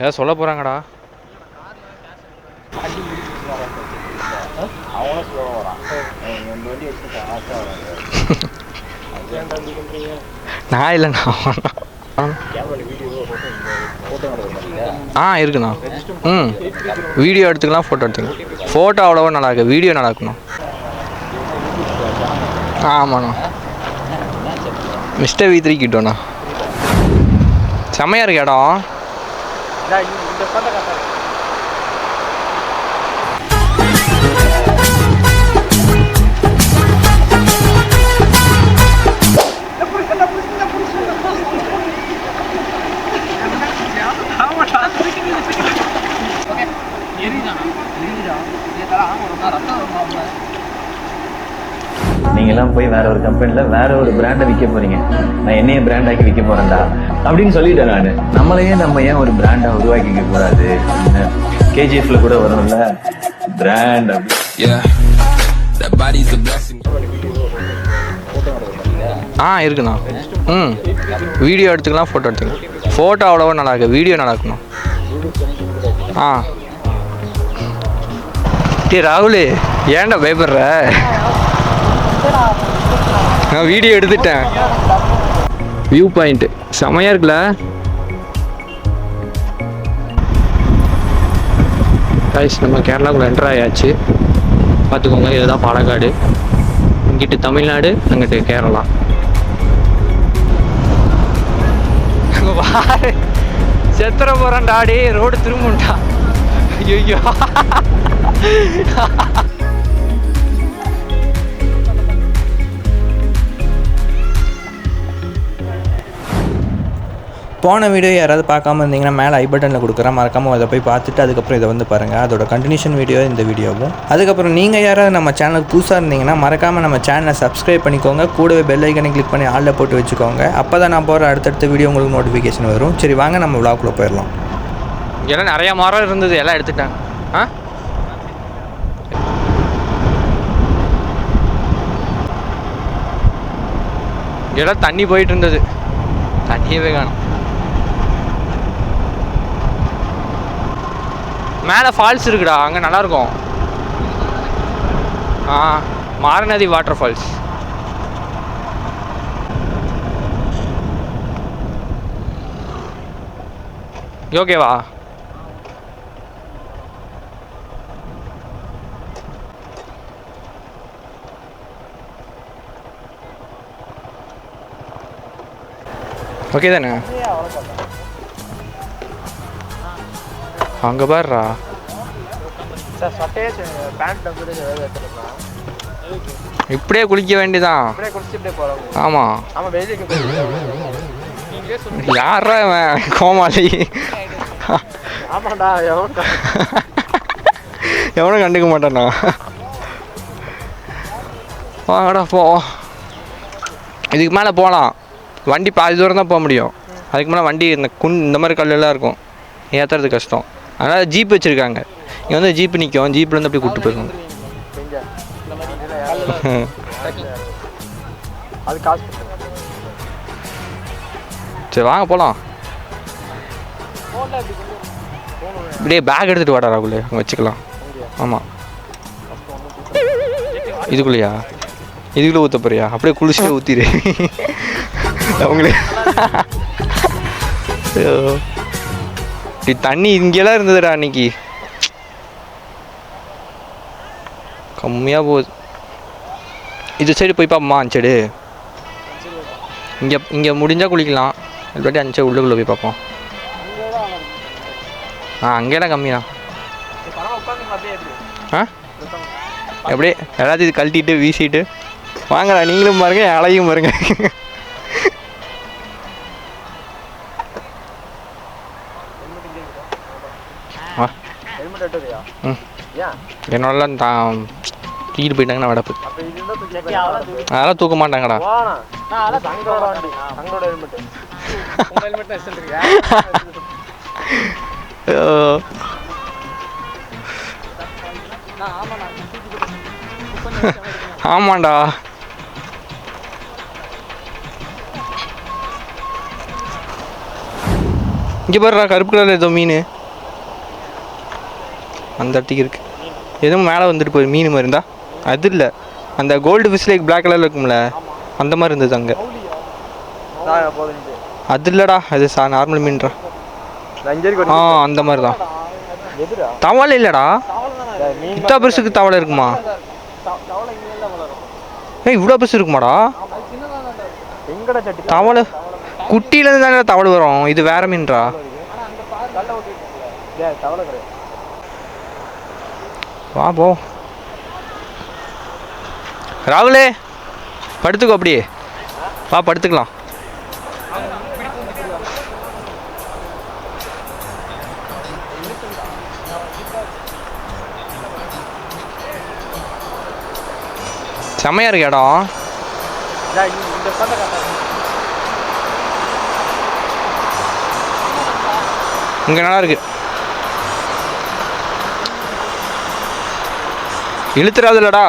ஏதாவது சொல்ல போகிறாங்கடா. நான் இல்லைண்ணா. இருக்குண்ணா. வீடியோ எடுத்துக்கலாம், ஃபோட்டோ எடுத்துக்கலாம். ஃபோட்டோ அவ்வளோவா நல்லா இருக்கு, வீடியோ நல்லா இருக்கணும். ஆமாண்ணா. Mister V3 கிட்டோண்ணா. செம்மையாக இருக்கு இடம். நீங்களாம் போய் வேற ஒரு கம்பெனில வேற ஒரு பிராண்டை விற்க போறீங்க, நான் என்னைய பிராண்டாக்கி விற்க போறேன்டா அப்படின்னு சொல்லிட்டேன் நான். நம்மளையே நம்ம ஏன் ஒரு பிராண்டா உருவாக்கிக்க கூடாது? KGFல கூட வரும்ல பிராண்ட். இருக்குண்ணா. வீடியோ எடுத்துக்கலாம், ஃபோட்டோ எடுத்துக்கலாம். ஃபோட்டோ அவ்வளோவா நல்லா இருக்கு, வீடியோ நல்லா இருக்கணும். ராகுல் ஏன்டா பயப்படுற? நான் வீடியோ எடுத்துட்டேன். வியூ பாயிண்ட் செமையாக இருக்குல்ல? கைஸ், நம்ம கேரளாக்குள்ளே என்ட்ரு ஆயாச்சு. பார்த்துக்கோங்க, இதுதான் பாலக்காடு. இங்கிட்டு தமிழ்நாடு, அங்கிட்டு கேரளா. செத்துற போகிறான் டாடி, ரோடு திரும்புண்டா. ஐயோ போன வீடியோ யாராவது பார்க்காம இருந்தீங்கன்னா மேலே ஐ பட்டனில் கொடுக்குறேன், மறக்காமல் அதை போய் பார்த்துட்டு அதுக்கப்புறம் இதை வந்து பாருங்கள். அதோட கண்டினியூஷன் வீடியோ இந்த வீடியோவும். அதுக்கப்புறம் நீங்கள் யாராவது நம்ம சேனலுக்கு புதுசாக இருந்தீங்கன்னா மறக்காமல் நம்ம சேனலை சப்ஸ்கிரைப் பண்ணிக்கோங்க. கூடவே பெல் ஐக்கனை கிளிக் பண்ணி ஆளில் போட்டு வச்சுக்கோங்க. அப்போ தான் நான் போகிற அடுத்தடுத்த வீடியோ உங்களுக்கு நோட்டிஃபிகேஷன் வரும். சரி வாங்க நம்ம விளாக்குள்ளே போயிடலாம். எல்லாம் நிறையா மரம் இருந்தது, எல்லாம் எடுத்துட்டாங்க. எல்லாம் தண்ணி போயிட்டு இருந்தது, தண்ணியவே காணும். மேலே ஃபால்ஸ் இருக்குடா, அங்கே நல்லாயிருக்கும். மாரநதி வாட்டர் ஃபால்ஸ். ஓகேவா? ஓகே தானே? அங்கே பாருடா. இப்படியே குளிக்க வேண்டியதான். ஆமாம். யாரா இவன் கோமாளி? எவனும் கண்டுக்க மாட்டானா? வாங்கடா போ. இதுக்கு மேலே போகலாம், வண்டி பாதி தூரம் தான் போக முடியும். அதுக்கு மேலே வண்டி இந்த மாதிரி கல்லெல்லாம் இருக்கும், ஏற்றுறது கஷ்டம். அதனால் ஜீப் வச்சுருக்காங்க. இங்கே வந்து ஜீப்பு நிற்கும், ஜீப்லேருந்து அப்படியே கூப்பிட்டு போயிருக்கோம். சரி வாங்க போகலாம். இப்படியே பேக் எடுத்துகிட்டு வாடா ராகுல், அங்கே வச்சுக்கலாம். ஆமாம். இதுக்குள்ளேயா? இதுக்குள்ளே ஊற்ற போறியா? அப்படியே குளிச்சுட்டு ஊற்றிடு அவங்களே. தண்ணி இங்கெல்லாம் இருந்ததுடா அன்னைக்கு, கம்மியாக போகுது. இது சைடு போய் பார்ப்போமா? அஞ்சடு இங்கே முடிஞ்சால் குளிக்கலாம், இல்லாட்டி அஞ்சு உள்ளுக்குள்ளே போய் பார்ப்போம். அங்கேலாம் கம்மி தான். எப்படியே எல்லாத்தையும் இது கழட்டிட்டு வீசிட்டு வாங்கடா, நீங்களும் பாருங்க, அழகையும் பாருங்க. என்னோடலாம் தூக்கிட்டு போயிட்டாங்கன்னா வடப்பு, அதெல்லாம் தூக்க மாட்டாங்கடா. ஆமாண்டா. இங்கே பாருடா கருப்பு கலரில் ஏதோ மீன் அந்த இடத்துக்கு இருக்குது. எதுவும் மேலே வந்துட்டு போய் மீன் மாதிரி இருந்தா அது இல்லை, அந்த கோல்டு ஃபிஷ் லைக் பிளாக் கலரில் இருக்கும்ல அந்த மாதிரி இருந்தது அங்கே. அது இல்லைடா, அது நார்மல் மீன்டா. அந்த மாதிரி தான். தவளை இல்லைடா, இத்தா பெருசுக்கு தவளை இருக்குமா? இவ்வளோ பெருசு இருக்குமாடா தவளை? குட்டியிலேருந்து தானே தவளை வரும், இது வேற மீன்டா. வா போ ராகுலே, படுத்துக்கோ அப்படியே, வா படுத்துக்கலாம். செம்மையா இருக்கு இடம். இங்க நல்லா இருக்கு. இழுத்துறாது இல்லடா.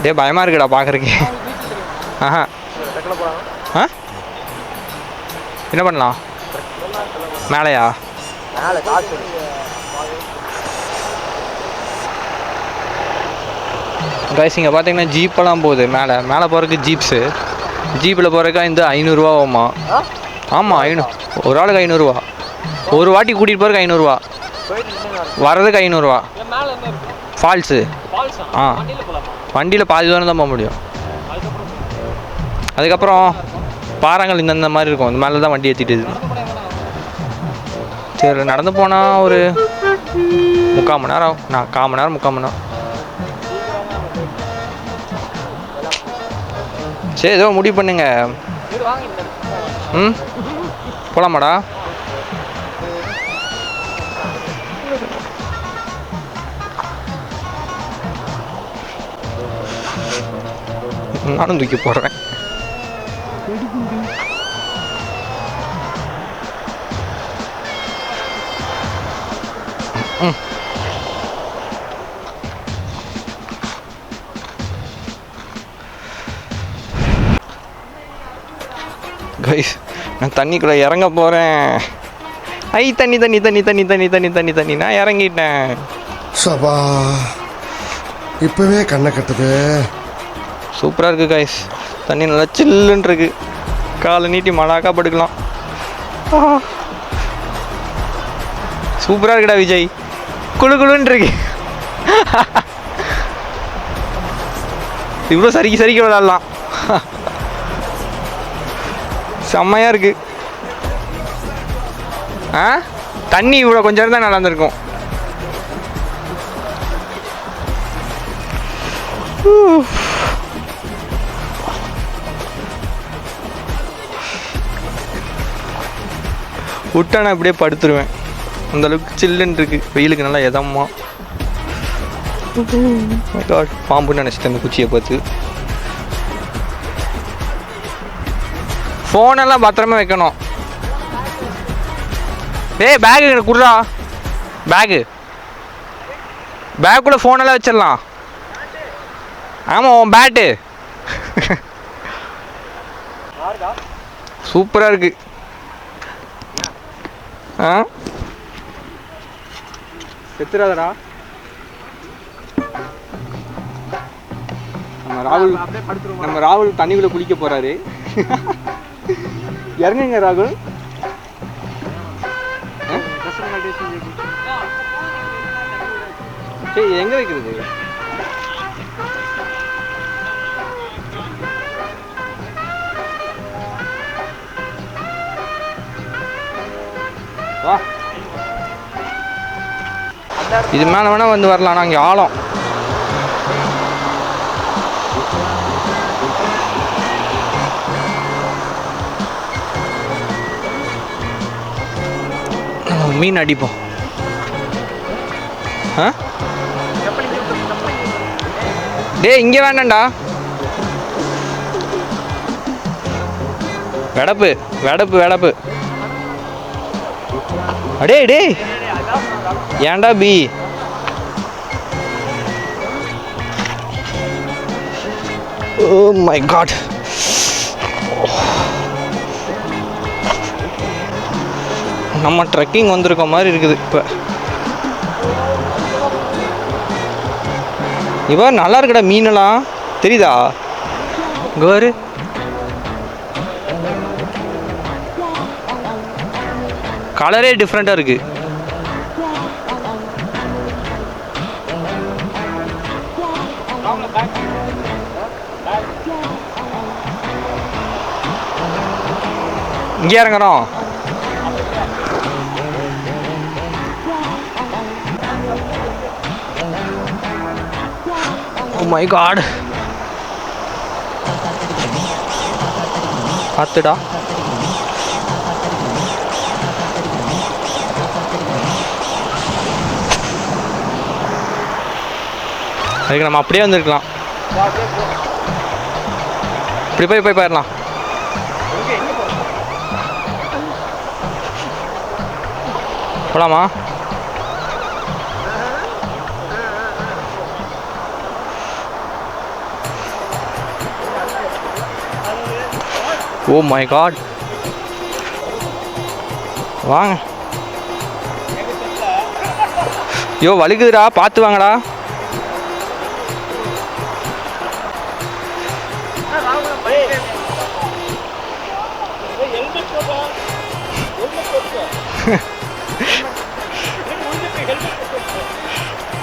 டே பயமா இருக்குடா பாக்குறதுக்கு. ஆஹா ஆ என்ன பண்ணலாம் மேலையா? கைஸ் இங்கே பார்த்தீங்கன்னா ஜீப்பெல்லாம் போகுது மேலே. மேலே போகிறதுக்கு ஜீப்ஸு, ஜீப்பில் போகிறதுக்கா இந்த 500 ரூபா ஆகுமா? ஆமாம் 500, ஒரு ஆளுக்கு 500 ரூபா. ஒரு வாட்டி கூட்டிகிட்டு போகிறதுக்கு 500 ரூபா, வர்றதுக்கு 500 ரூபா. ஃபால்ஸு ஆ, வண்டியில் பாதி தூரம் தான் போக முடியும். அதுக்கப்புறம் பாறாங்கல் இந்த மாதிரி இருக்கும், இந்த மேலே தான் வண்டி ஏற்றிட்டு. சரி நடந்து போனால் ஒரு 3/4 மணி நேரம் ஆகும். 1/4 மணி நேரம் 3/4 மணி நேரம். சரி ஏதோ முடிவு பண்ணுங்க. ம் போகலாமாடா? நானும் தூக்கி போடுறேன். கைஸ் நான் தண்ணிக்குள்ளே இறங்க போகிறேன். ஐ தண்ணி தண்ணி தண்ணி தண்ணி தண்ணி தண்ணி தண்ணி தண்ணி நான் இறங்கிட்டேன். சபா இப்போவே கண்ணை கட்டுது. சூப்பராக இருக்குது கைஸ், தண்ணி நல்லா சில்லுன்னு இருக்கு. காலை நீட்டி மழாக்கா படுக்கலாம். சூப்பராக இருக்குடா விஜய், குழு குழுன்னு இருக்கு. இவ்வளோ சரிக்கு சரிக்க விளாட்லாம். செம்மையாக இருக்கு. ஆ தண்ணி இவ்வளோ கொஞ்சம் நேரம் தான் நல்லா இருந்திருக்கும். விட்டா நான் அப்படியே படுத்துருவேன், அந்தளவுக்கு சில்லுன்னு இருக்கு. வெயிலுக்கு நல்லா எதம்மா. பாம்புன்னு நினச்சிட்டேன் அந்த குச்சியை பார்த்து. ஃபோனெல்லாம் பத்திரமா வைக்கணும். ஏய் பேகு குடுறா, பேக்குள்ளே ஃபோனெல்லாம் வச்சிடலாம். ஆமாம் உன் பேட்டு சூப்பராக இருக்கு. ஆ செத்துறாதடா. நம்ம ராகுல் தண்ணிக்குள்ளே குளிக்க போகிறாரு. இறங்குங்க ராகுல். சரி எங்கே வைக்கிறது? வா இது மேலே வேணால் வந்து வரலாம். ஆனால் அங்கே ஆழம். மீன் அடிப்போம். ஆ டே இங்கே வேண்டாம்டா. வெடப்பு வெடப்பு வெடப்பு. அடே டே ஏன்டா பி ஓ மை காட். நம்ம ட்ரெக்கிங் வந்திருக்க மாதிரி இருக்குது இப்போ. இப்போ நல்லா இருக்குடா மீனெல்லாம் தெரியுதா? கோரு கலரே டிஃப்ரெண்ட்டாக இருக்குது. இங்கே இறங்குறோம். ஓ மை காட். பார்த்துடா. அதுக்கு நம்ம அப்படியே வந்துருக்கலாம். இப்படி போய் போயிடலாம். போலாமா? Oh my god. வாங்க. ஐயோ வலிக்குதுடா, பார்த்து வாங்கடா.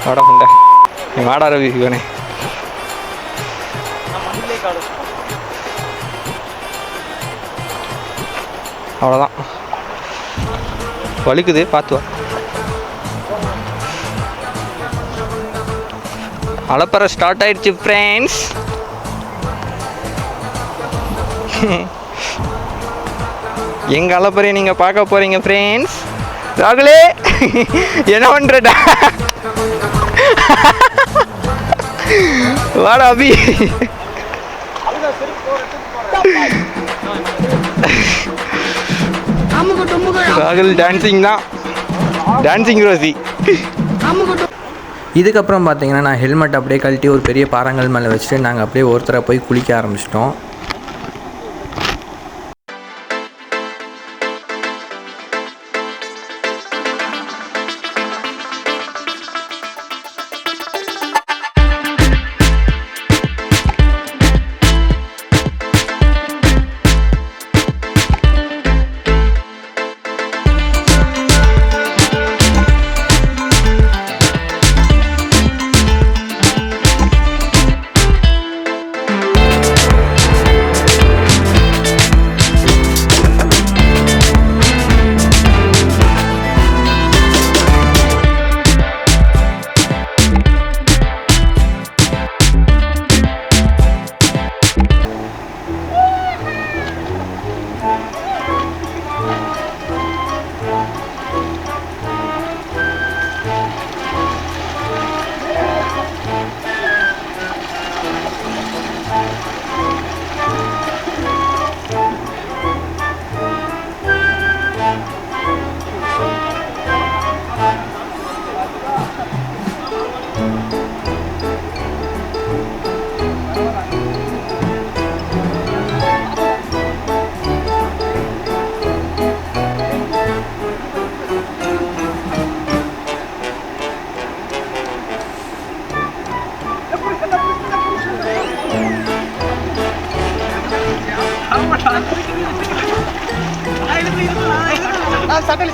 வாடா புண்டை, நீ வாடா ரவி இவனே. அவ்வளோதான், வலிக்குது பார்த்து வா. அலப்பறை ஸ்டார்ட் ஆயிடுச்சு ஃப்ரெண்ட்ஸ். எங்க அலப்பறையை நீங்கள் பார்க்க போறீங்க ஃப்ரெண்ட்ஸ். ராகுலே என்ன பண்றடா? வாடா அபி. ராகுல் டான்சிங் தான், டான்சிங் ரோசி. இதுக்கப்புறம் பார்த்தீங்கன்னா நான் ஹெல்மெட் அப்படியே கழட்டி ஒரு பெரிய பாறாங்கல் மேலே வச்சுட்டு நாங்கள் அப்படியே ஒருத்தரை போய் குளிக்க ஆரம்பிச்சிட்டோம்.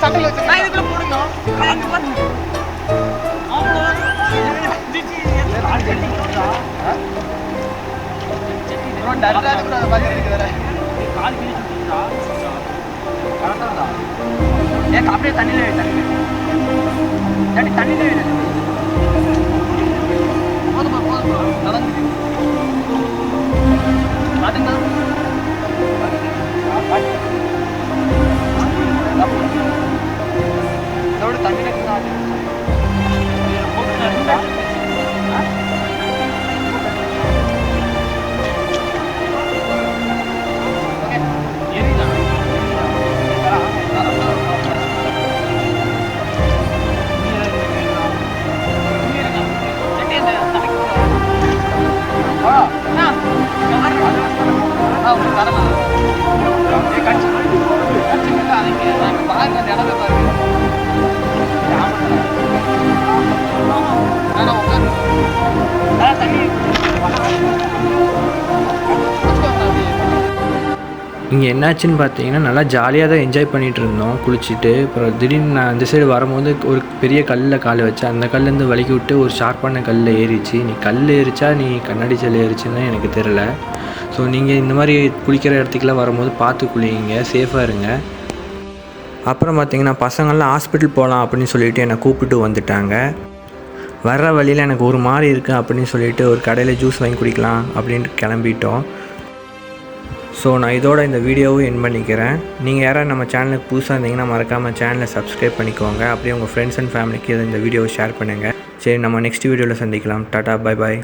சட்டையில் வச்சு போடுங்க. அப்படியே தண்ணியில தண்ணியில போதுமா நடந்து அதுங்க இதோட தண்ணியில இங்கே என்னாச்சுன்னு பார்த்தீங்கன்னா நல்லா ஜாலியாக தான் என்ஜாய் பண்ணிகிட்டு இருந்தோம் குளிச்சுட்டு. அப்புறம் திடீர்னு நான் இந்த சைடு வரும்போது ஒரு பெரிய கல்லில் கால் வச்சேன். அந்த கல்லேருந்து வலிக்கி விட்டு ஒரு ஷார்ப்பான கல்லில் ஏறிச்சு. நீ கல் ஏறிச்சா நீ கண்ணாடி செல் ஏறிச்சுன்னு எனக்கு தெரில. ஸோ நீங்கள் இந்த மாதிரி குளிக்கிற இடத்துக்குலாம் வரும்போது பார்த்து குளிங்க, சேஃபாக இருங்க. அப்புறம் பார்த்திங்கன்னா பசங்கள்லாம் ஹாஸ்பிட்டல் போகலாம் அப்படின்னு சொல்லிட்டு என்னை கூப்பிட்டு வந்துட்டாங்க. வர்ற வழியில் எனக்கு ஒரு மாதிரி இருக்குது அப்படின்னு சொல்லிட்டு ஒரு கடையில் ஜூஸ் வாங்கி குடிக்கலாம் அப்படின்ட்டு கிளம்பிட்டோம். ஸோ நான் இதோட இந்த வீடியோவும் எண்ட் பண்ணிக்கிறேன். நீங்கள் யாராவது நம்ம சேனலுக்கு புதுசாக இருந்தீங்கன்னா மறக்காமல் சேனலை சப்ஸ்கிரைப் பண்ணிக்கோங்க. அப்படியே உங்கள் ஃப்ரெண்ட்ஸ் அண்ட் ஃபேமிலிக்கு இந்த வீடியோவை ஷேர் பண்ணுங்கள். சரி, நம்ம நெக்ஸ்ட் வீடியோவில் சந்திக்கலாம். Tata, bye bye.